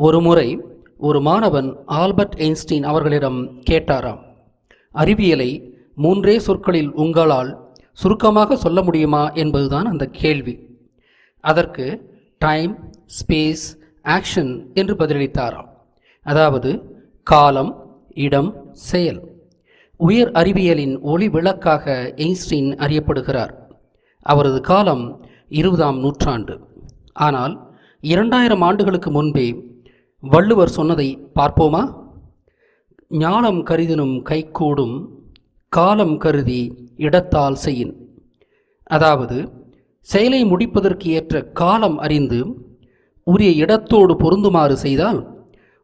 ஒருமுறை ஒரு மாணவன் ஆல்பர்ட் ஐன்ஸ்டீன் அவர்களிடம் கேட்டாராம், அறிவியலை 3 சொற்களில் உங்களால் சுருக்கமாக சொல்ல முடியுமா என்பதுதான் அந்த கேள்வி. அதற்கு டைம், ஸ்பேஸ், ஆக்ஷன் என்று பதிலளித்தாராம். அதாவது காலம், இடம், செயல். உயர் அறிவியலின் ஒளி விளக்காக ஐன்ஸ்டீன் அறியப்படுகிறார். அவரது காலம் 20ஆம் நூற்றாண்டு. ஆனால் 2000 ஆண்டுகளுக்கு முன்பே வள்ளுவர் சொன்னதை பார்ப்போமா? ஞானம் கருதினும் கைகூடும், காலம் கருதி இடத்தால் செய்யின். அதாவது செயலை முடிப்பதற்கு ஏற்ற காலம் அறிந்து உரிய இடத்தோடு பொருந்துமாறு செய்தால்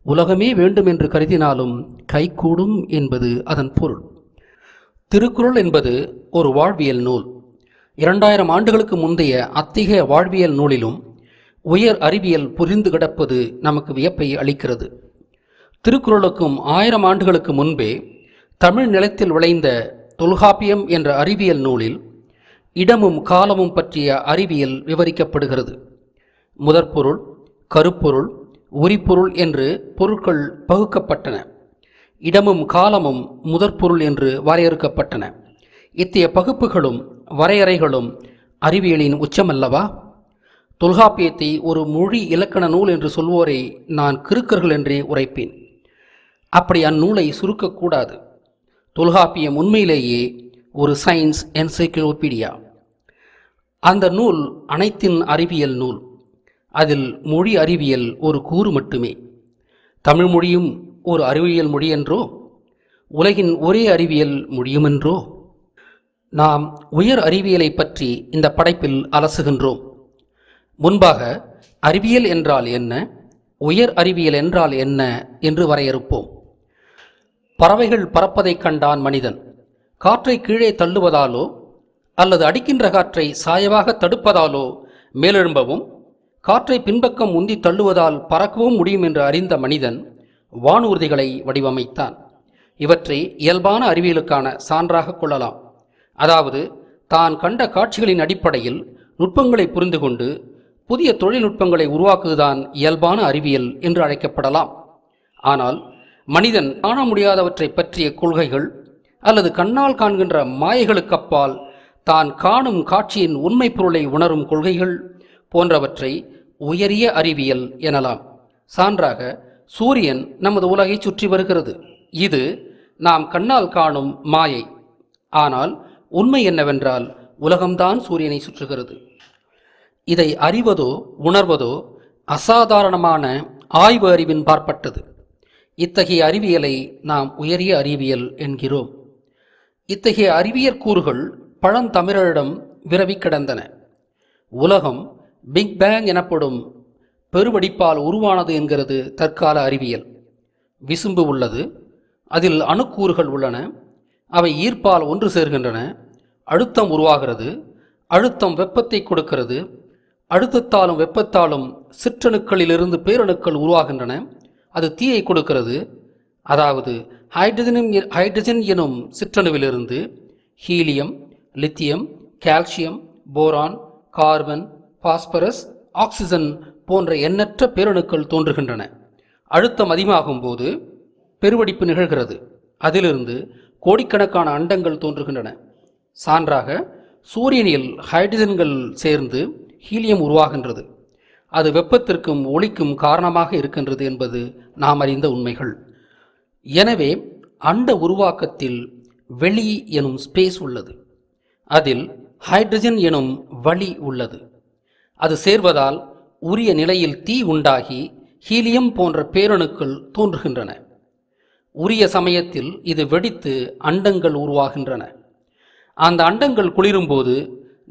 உலகமே வேண்டும் என்று கருதினாலும் கைகூடும் என்பது அதன் பொருள். திருக்குறள் என்பது ஒரு வாழ்வியல் நூல். 2000 ஆண்டுகளுக்கு முந்தைய அத்தகைய வாழ்வியல் நூலிலும் உயர் அறிவியல் புரிந்து கிடப்பது நமக்கு வியப்பை அளிக்கிறது. திருக்குறளுக்கும் 1000 ஆண்டுகளுக்கு முன்பே தமிழ் நிலத்தில் விளைந்த தொல்காப்பியம் என்ற அறிவியல் நூலில் இடமும் காலமும் பற்றிய அறிவியல் விவரிக்கப்படுகிறது. முதற்பொருள், கருப்பொருள், உரிப்பொருள் என்று பொருட்கள் பகுக்கப்பட்டன. இடமும் காலமும் முதற்பொருள் என்று வரையறுக்கப்பட்டன. இத்தகைய பகுப்புகளும் வரையறைகளும் அறிவியலின் உச்சமல்லவா? தொல்காப்பியத்தை ஒரு மொழி இலக்கண நூல் என்று சொல்வோரை நான் கிறுக்கர்கள் என்றே உரைப்பேன். அப்படி அந்நூலை சுருக்கக்கூடாது. தொல்காப்பியம் உண்மையிலேயே ஒரு சயின்ஸ் என்சைக்ளோபீடியா. அந்த நூல் அனைத்தின் அறிவியல் நூல். அதில் மொழி அறிவியல் ஒரு கூறு மட்டுமே. தமிழ் மொழியும் ஒரு அறிவியல் மொழி என்றோ, உலகின் ஒரே அறிவியல் மொழியுமென்றோ? நாம் உயர் அறிவியலை பற்றி இந்த படைப்பில் அலசுகின்றோம். முன்பாக அறிவியல் என்றால் என்ன, உயர் அறிவியல் என்றால் என்ன என்று வரையறுப்போம். பறவைகள் பறப்பதைக் கண்டான் மனிதன். காற்றை கீழே தள்ளுவதாலோ அல்லது அடிக்கின்ற காற்றை சாயவாக தடுப்பதாலோ மேலெழும்பவும், காற்றை பின்பக்கம் உந்தி தள்ளுவதால் பறக்கவும் முடியும் என்று அறிந்த மனிதன் வானூர்திகளை வடிவமைத்தான். இவற்றை இயல்பான அறிவியலுக்கான சான்றாக கொள்ளலாம். அதாவது தான் கண்ட காட்சிகளின் அடிப்படையில் நுட்பங்களை புரிந்து கொண்டு புதிய தொழில்நுட்பங்களை உருவாக்குவதுதான் இயல்பான அறிவியல் என்று அழைக்கப்படலாம். ஆனால் மனிதன் காண முடியாதவற்றை பற்றிய கொள்கைகள் அல்லது கண்ணால் காண்கின்ற மாயைகளுக்கு அப்பால் தான் காணும் காட்சியின் உண்மை பொருளை உணரும் கொள்கைகள் போன்றவற்றை உயரிய அறிவியல் எனலாம். சான்றாக சூரியன் நமது உலகை சுற்றி வருகிறது. இது நாம் கண்ணால் காணும் மாயை. ஆனால் உண்மை என்னவென்றால் உலகம்தான் சூரியனை சுற்றுகிறது. இதை அறிவதோ உணர்வதோ அசாதாரணமான ஆய்வு அறிவின் பார்ப்பட்டது. இத்தகைய அறிவியலை நாம் உயரிய அறிவியல் என்கிறோம். இத்தகைய அறிவியல் கூறுகள் பழந்தமிழரிடம் விரவி கிடந்தன. உலகம் பிக் பேங் எனப்படும் பெருவெடிப்பால் உருவானது என்கிறது தற்கால அறிவியல். விசும்பு உள்ளது, அதில் அணுக்கூறுகள் உள்ளன, அவை ஈர்ப்பால் ஒன்று சேர்கின்றன, அழுத்தம் உருவாகிறது, அழுத்தம் வெப்பத்தை கொடுக்கிறது, அழுத்தத்தாலும் வெப்பத்தாலும் சிற்றணுக்களிலிருந்து பேரணுக்கள் உருவாகின்றன, அது தீயை கொடுக்கிறது. அதாவது ஹைட்ரஜன் எனும் சிற்றணுவிலிருந்து helium, lithium, calcium, boron, carbon, phosphorus, oxygen போன்ற எண்ணற்ற பேரணுக்கள் தோன்றுகின்றன. அழுத்தம் அதிகமாகும் போது பெருவெடிப்பு நிகழ்கிறது. அதிலிருந்து கோடிக்கணக்கான அண்டங்கள் தோன்றுகின்றன. சான்றாக சூரியனில் ஹைட்ரஜன்கள் சேர்ந்து ஹீலியம் உருவாகின்றது. அது வெப்பத்திற்கும் ஒளிக்கும் காரணமாக இருக்கின்றது என்பது நாம் அறிந்த உண்மைகள். எனவே அண்ட உருவாக்கத்தில் வெளி எனும் ஸ்பேஸ் உள்ளது. அதில் ஹைட்ரஜன் எனும் வளி உள்ளது. அது சேர்வதால் உரிய நிலையில் தீ உண்டாகி ஹீலியம் போன்ற பேரணுக்கள் தோன்றுகின்றன. உரிய சமயத்தில் இது வெடித்து அண்டங்கள் உருவாகின்றன. அந்த அண்டங்கள் குளிரும்போது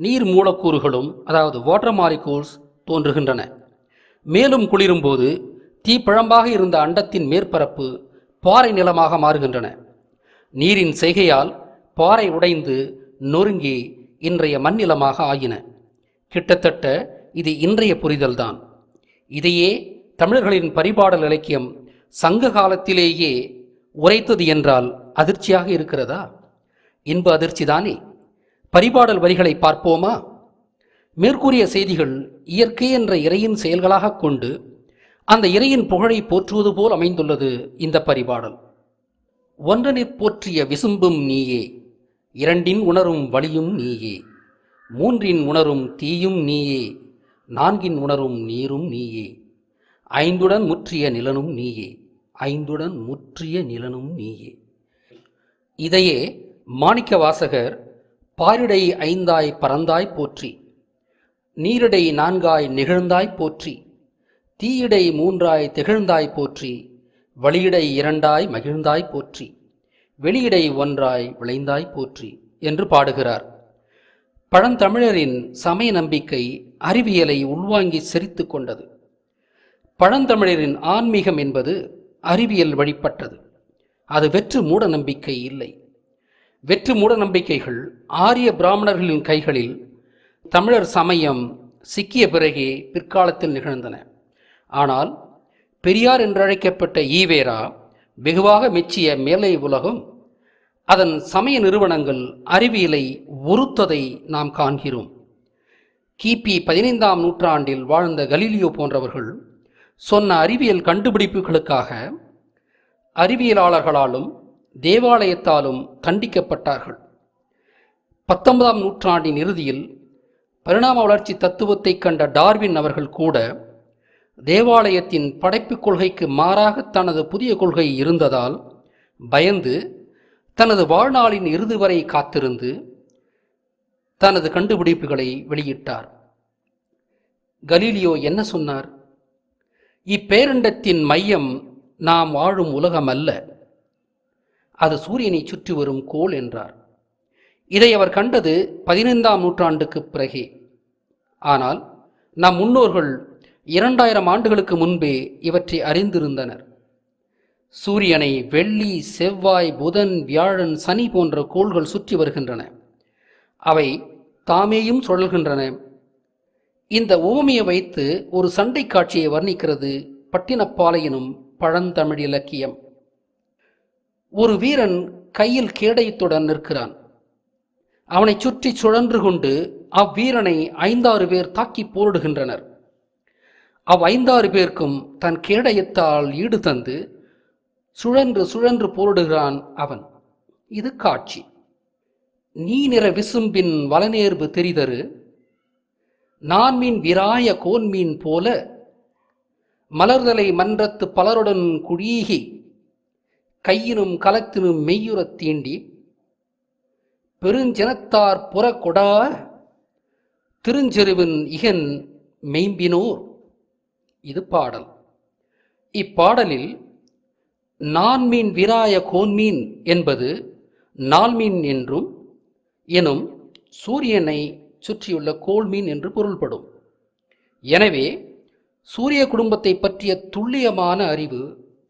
நீர் மூலக்கூறுகளும், அதாவது வாட்டர் மாலிகூல்ஸ் தோன்றுகின்றன. மேலும் குளிரும்போது தீப்பழம்பாக இருந்த அண்டத்தின் மேற்பரப்பு பாறை நிலமாக மாறுகின்றன. நீரின் செய்கையால் பாறை உடைந்து நொறுங்கி இன்றைய மண்ணிலமாக ஆகின. கிட்டத்தட்ட இது இன்றைய புரிதல்தான். இதையே தமிழர்களின் பரிபாடல் இலக்கியம் சங்க காலத்திலேயே உரைத்தது என்றால் அதிர்ச்சியாக இருக்கிறதா? இன்ப அதிர்ச்சிதானே. பரிபாடல் வரிகளை பார்ப்போமா? மேற்கூறிய செய்திகள் இயற்கை என்ற இறையின் செயல்களாக கொண்டு அந்த இறையின் புகழை போற்றுவது போல் அமைந்துள்ளது இந்த பரிபாடல். ஒன்றனிற் போற்றிய விசும்பும் நீயே, இரண்டின் உணரும் வழியும் நீயே, மூன்றின் உணரும் தீயும் நீயே, நான்கின் உணரும் நீரும் நீயே, ஐந்துடன் முற்றிய நிலனும் நீயே, ஐந்துடன் முற்றிய நிலனும் நீயே. இதையே மாணிக்க வாசகர் பாரிடை ஐந்தாய் பறந்தாய் போற்றி, நீரிடை நான்காய் நிகழ்ந்தாய் போற்றி, தீயிடை மூன்றாய் திகழ்ந்தாய் போற்றி, வழியிடை இரண்டாய் மகிழ்ந்தாய் போற்றி, வெளியிடை ஒன்றாய் விளைந்தாய் போற்றி என்று பாடுகிறார். பழந்தமிழரின் சமய நம்பிக்கை அறிவியலை உள்வாங்கி செறித்து கொண்டது. பழந்தமிழரின் ஆன்மீகம் என்பது அறிவியல் வழிபட்டது. அது வெற்று மூட நம்பிக்கை இல்லை. வெற்று மூட நம்பிக்கைகள் ஆரிய பிராமணர்களின் கைகளில் தமிழர் சமயம் சிக்கிய பிறகே பிற்காலத்தில் நிகழ்ந்தன. ஆனால் பெரியார் என்றழைக்கப்பட்ட ஈவேரா வெகுவாக மெச்சிய மேலை உலகம் அதன் சமய நிறுவனங்கள் அறிவியலை ஒருத்ததை நாம் காண்கிறோம். கிபி 15ஆம் நூற்றாண்டில் வாழ்ந்த கலீலியோ போன்றவர்கள் சொன்ன அறிவியல் கண்டுபிடிப்புகளுக்காக அறிவியலாளர்களாலும் தேவாலயத்தாலும் தண்டிக்கப்பட்டார்கள். 19ஆம் நூற்றாண்டின் இறுதியில் பரிணாம வளர்ச்சி தத்துவத்தை கண்ட டார்வின் அவர்கள் கூட தேவாலயத்தின் படைப்பு கொள்கைக்கு மாறாக தனது புதிய கொள்கை இருந்ததால் பயந்து தனது வாழ்நாளின் இறுதி வரை காத்திருந்து தனது கண்டுபிடிப்புகளை வெளியிட்டார். கலீலியோ என்ன சொன்னார்? இப்பேரண்டத்தின் மையம் நாம் வாழும் உலகம் அல்ல, அது சூரியனை சுற்றி வரும் கோள் என்றார். இதை அவர் கண்டது 15ஆம் நூற்றாண்டுக்கு பிறகே. ஆனால் நம் முன்னோர்கள் 2000 ஆண்டுகளுக்கு முன்பே இவற்றை அறிந்திருந்தனர். சூரியனை வெள்ளி, செவ்வாய், புதன், வியாழன், சனி போன்ற கோள்கள் சுற்றி வருகின்றன. அவை தாமேயும் சுழல்கின்றன. இந்த உவமையை வைத்து ஒரு சண்டை காட்சியை வர்ணிக்கிறது பட்டினப்பாலை எனும் பழந்தமிழ் இலக்கியம். ஒரு வீரன் கையில் கேடயத்துடன் நிற்கிறான். அவனை சுற்றி சுழன்று கொண்டு அவ்வீரனை 5-6 பேர் தாக்கி போரிடுகின்றனர். 5-6 பேருக்கும் தன் கேடயத்தால் ஈடு தந்து சுழன்று சுழன்று போரிடுகிறான் அவன். இது காட்சி. நீ நிற விசும்பின் வலநேர்வு தெரிதரு, நான்மீன் விராய கோன்மீன் போல மலர்தலை மன்றத்து பலருடன் குழீகி கையினும் கலத்தினும் மெய்யுறத் தீண்டி பெருஞ்சனத்தார் புறக்கொடா திருஞ்செருவின் இகன் மெய்ம்பினோர். இது பாடல். இப்பாடலில் நான்மீன் விராய கோன்மீன் என்பது நால்மீன் என்றும் எனும் சூரியனை சுற்றியுள்ள கோள்மீன் என்று பொருள்படும். எனவே சூரிய குடும்பத்தை பற்றிய துல்லியமான அறிவு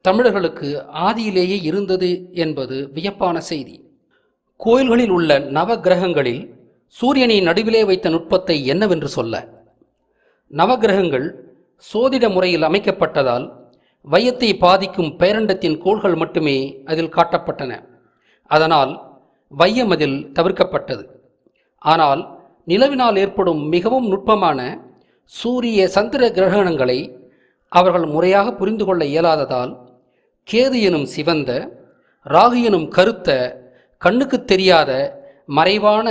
தமிழர்களுக்கு ஆதியிலேயே இருந்தது என்பது வியப்பான செய்தி. கோயில்களில் உள்ள நவ கிரகங்களில் சூரியனை நடுவிலே வைத்த நுட்பத்தை என்னவென்று சொல்ல? நவகிரகங்கள் சோதிட முறையில் அமைக்கப்பட்டதால் வையத்தை பாதிக்கும் பேரண்டத்தின் கோள்கள் மட்டுமே அதில் காட்டப்பட்டன. அதனால் வையம் அதில் தவிர்க்கப்பட்டது. ஆனால் நிலவினால் ஏற்படும் மிகவும் நுட்பமான சூரிய சந்திர கிரகணங்களை அவர்கள் முறையாக புரிந்து கொள்ள இயலாததால் கேது எனும் சிவந்த, ராகு எனும் கருத்த, கண்ணுக்கு தெரியாத மறைவான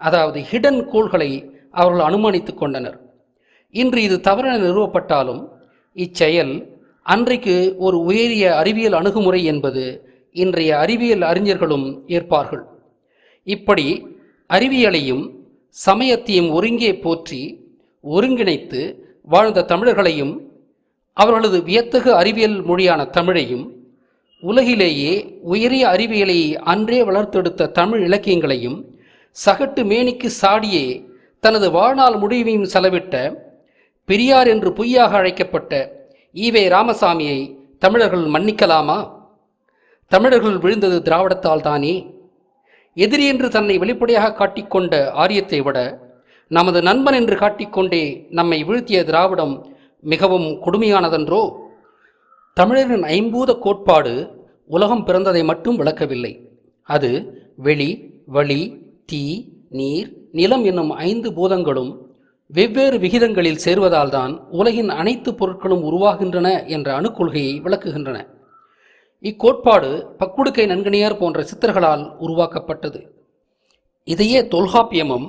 அதாவது ஹிடன் கோள்களை அவர்கள் அனுமானித்து கொண்டனர். இன்று இது தவறென நிறுவப்பட்டாலும் இச்செயல் அன்றைக்கு ஒரு உயரிய அறிவியல் அணுகுமுறை என்பது இன்றைய அறிவியல் அறிஞர்களும் ஏற்பார்கள். இப்படி அறிவியலையும் சமயத்தையும் ஒருங்கே போற்றி ஒருங்கிணைத்து வாழ்ந்த தமிழர்களையும் அவர்களது வியத்தகு அறிவியல் மொழியான தமிழையும் உலகிலேயே உயரிய அறிவியலை அன்றே வளர்த்தெடுத்த தமிழ் இலக்கியங்களையும் சகட்டு மேனிக்கு சாடியே தனது வாழ்நாள் முடிவையும் செலவிட்ட பெரியார் என்று பொய்யாக அழைக்கப்பட்ட ஈவே ராமசாமியை தமிழர்கள் மன்னிக்கலாமா? தமிழர்கள் விழுந்தது திராவிடத்தால் தானே. எதிரி என்று தன்னை வெளிப்படையாக காட்டிக்கொண்ட ஆரியத்தை விட நமது நண்பன் என்று காட்டிக்கொண்டே நம்மை வீழ்த்திய திராவிடம் மிகவும் கொடுமையானதன்றோ? தமிழரின் ஐம்பூத கோட்பாடு உலகம் பிறந்ததை மட்டும் விளக்கவில்லை. அது வெளி, வழி, தீ, நீர், நிலம் என்னும் 5 பூதங்களும் வெவ்வேறு விகிதங்களில் சேர்வதால்தான் உலகின் அனைத்து பொருட்களும் உருவாகின்றன என்ற அணுக்கொள்கையை விளக்குகின்றன. இக்கோட்பாடு பக்குடுக்கை நன்கணியார் போன்ற சித்தர்களால் உருவாக்கப்பட்டது. இதையே தொல்காப்பியமும்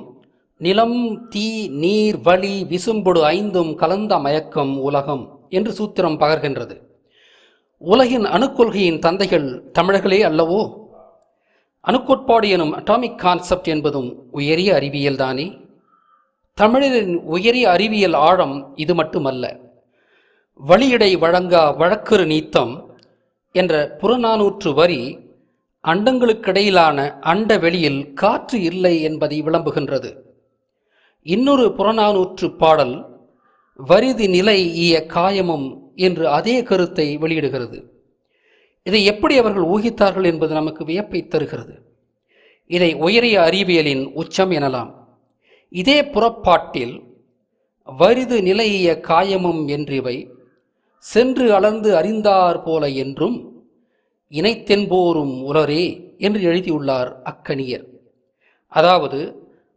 நிலம், தீ, நீர், வளி, விசும்பொடு ஐந்தும் கலந்த மயக்கம் உலகம் என்று சூத்திரம் பகர்கின்றது. உலகின் அணுக்கொள்கையின் தந்தைகள் தமிழர்களே அல்லவோ? அணுக்கோட்பாடு எனும் அட்டாமிக் கான்செப்ட் என்பதும் உயரிய அறிவியல் தானே? தமிழரின் உயரிய அறிவியல் ஆழம் இது மட்டுமல்ல. வழியடை வழங்கா வழக்கறு நீத்தம் என்ற புறநானூற்று வரி அண்டங்களுக்கிடையிலான அண்ட வெளியில் காற்று இல்லை என்பதை விளம்புகின்றது. இன்னொரு புறநானூற்று பாடல் வரிது நிலை ஈய காயமும் என்று அதே கருத்தை வெளியிடுகிறது. இதை எப்படி அவர்கள் ஊகித்தார்கள் என்பது நமக்கு வியப்பை தருகிறது. இதை உயரிய அறிவியலின் உச்சம் எனலாம். இதே புறப்பாட்டில் வரிது நிலைய காயமும் என்றிவை சென்று அளந்து அறிந்தார் போல என்றும் இணைத்தென்போரும் உலரே என்று எழுதியுள்ளார் அக்கணியர். அதாவது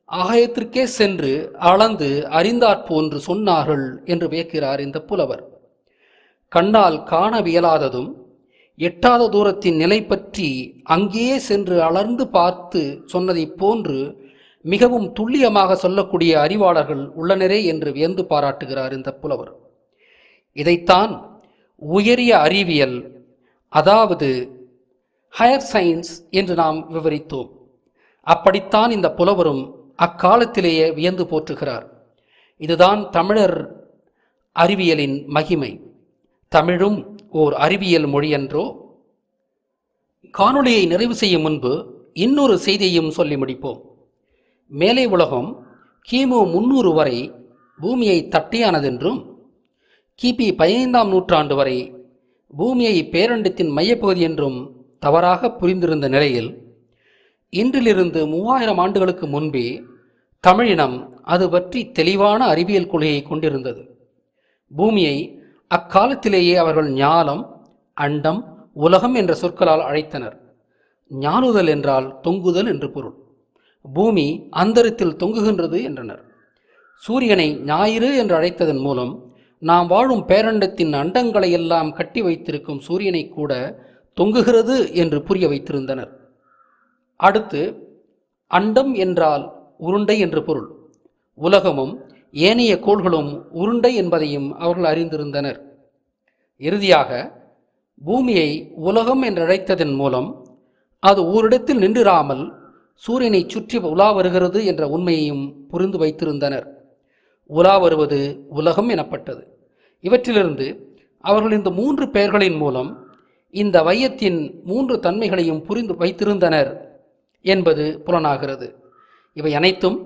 ஆகாயத்திற்கே சென்று அளந்து அறிந்தாற்போன்று சொன்னார்கள் என்று வியக்கிறார் இந்த புலவர். கண்ணால் காணவியலாததும் எட்டாத தூரத்தின் நிலை பற்றி அங்கேயே சென்று அளர்ந்து பார்த்து சொன்னதைப் போன்று மிகவும் துல்லியமாக சொல்லக்கூடிய அறிவாளர்கள் உள்ளனரே என்று வியந்து பாராட்டுகிறார் இந்த புலவர். இதைத்தான் உயரிய அறிவியல், அதாவது ஹையர் சயின்ஸ் என்று நாம் விவரித்தோம். அப்படித்தான் இந்த புலவரும் அக்காலத்திலேயே வியந்து போற்றுகிறார். இதுதான் தமிழர் அறிவியலின் மகிமை. தமிழும் ஓர் அறிவியல் மொழியன்றோ? காணொளியை நிறைவு செய்யும் முன்பு இன்னொரு செய்தியையும் சொல்லி முடிப்போம். மேலே உலகம் கிமு 300 வரை பூமியை தட்டையானதென்றும் கிபி 15ஆம் நூற்றாண்டு வரை பூமியை பேரண்டத்தின் மையப்பகுதி என்றும் தவறாக புரிந்திருந்த நிலையில் இன்றிலிருந்து 3000 ஆண்டுகளுக்கு முன்பே தமிழினம் அது பற்றி தெளிவான அறிவியல் கொள்கையை கொண்டிருந்தது. பூமியை அக்காலத்திலேயே அவர்கள் ஞாலம், அண்டம், உலகம் என்ற சொற்களால் அழைத்தனர். ஞாலுதல் என்றால் தொங்குதல் என்று பொருள். பூமி அந்தரத்தில் தொங்குகின்றது என்றனர். சூரியனை ஞாயிறு என்று அழைத்ததன் மூலம் நாம் வாழும் பேரண்டத்தின் அண்டங்களை எல்லாம் கட்டி வைத்திருக்கும் சூரியனை கூட தொங்குகிறது என்று புரிய வைத்திருந்தனர். அடுத்து அண்டம் என்றால் உருண்டை என்று பொருள். உலகமும் ஏனைய கோள்களும் உருண்டை என்பதையும் அவர்கள் அறிந்திருந்தனர். இறுதியாக பூமியை உலகம் என்றழைத்ததன் மூலம் அது ஓரிடத்தில் நின்றிராமல் சூரியனை சுற்றி உலா வருகிறது என்ற உண்மையையும் புரிந்து வைத்திருந்தனர். உலா வருவது உலகம் எனப்பட்டது. இவற்றிலிருந்து அவர்கள் இந்த 3 பெயர்களின் மூலம் இந்த வையத்தின் 3 தன்மைகளையும் புரிந்து வைத்திருந்தனர் என்பது புலனாகிறது. இவை அனைத்தும்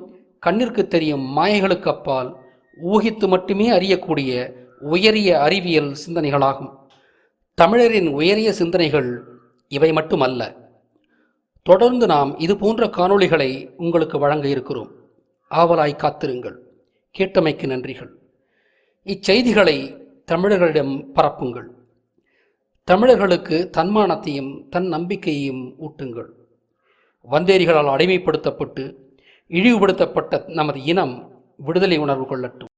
கண்ணிற்கு தெரியும் மாயைகளுக்கு அப்பால் ஊகித்து மட்டுமே அறியக்கூடிய உயரிய அறிவியல் சிந்தனைகளாகும். தமிழரின் உயரிய சிந்தனைகள் இவை மட்டுமல்ல. தொடர்ந்து நாம் இது போன்ற காணொளிகளை உங்களுக்கு வழங்க இருக்கிறோம். ஆவலாய் காத்திருங்கள். கேட்டமைக்கு நன்றிகள். இச்செய்திகளை தமிழர்களிடம் பரப்புங்கள். தமிழர்களுக்கு தன்மானத்தையும் தன் நம்பிக்கையையும் ஊட்டுங்கள். வந்தேரிகளால் அடிமைப்படுத்தப்பட்டு இழிவுபடுத்தப்பட்ட நமது இனம் விடுதலை உணர்வு கொள்ளட்டும்.